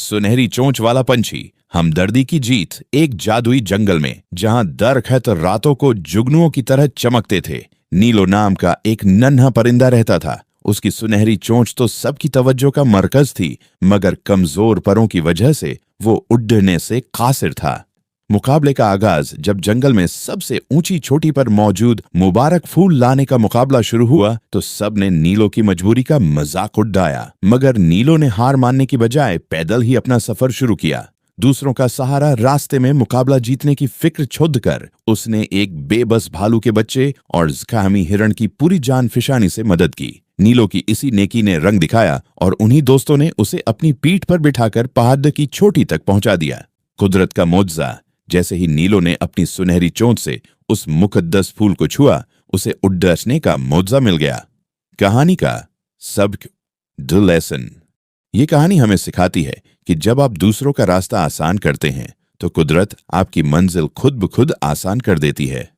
सुनहरी चोंच वाला पंछी, हमदर्दी की जीत एक जादुई जंगल में, जहां दरख्त रातों को जुगनुओं की तरह चमकते थे। नीलो नाम का एक नन्हा परिंदा रहता था। उसकी सुनहरी चोंच तो सबकी तवज्जो का मरकज थी, मगर कमजोर परों की वजह से वो उड़ने से कासिर था। मुकाबले का आगाज जब जंगल में सबसे ऊंची चोटी पर मौजूद मुबारक फूल लाने का मुकाबला शुरू हुआ तो सबने नीलो की मजबूरी का मजाक उड़ाया, मगर नीलो ने हार मानने की बजाय पैदल ही अपना सफर शुरू किया। दूसरों का सहारा रास्ते में मुकाबला जीतने की फिक्र छोड़ कर उसने एक बेबस भालू के बच्चे और ज़खामी हिरण की पूरी जान फिशानी से मदद की। नीलो की इसी नेकी ने रंग दिखाया और उन्हीं दोस्तों ने उसे अपनी पीठ पर बिठाकर पहाड़ की चोटी तक पहुंचा दिया। कुदरत का मोज़ा, जैसे ही नीलो ने अपनी सुनहरी चोंच से उस मुकद्दस फूल को छुआ, उसे उड़ने का मोज़ा मिल गया। कहानी का सबक, द लेसन। ये कहानी हमें सिखाती है कि जब आप दूसरों का रास्ता आसान करते हैं तो कुदरत आपकी मंजिल खुद ब खुद आसान कर देती है।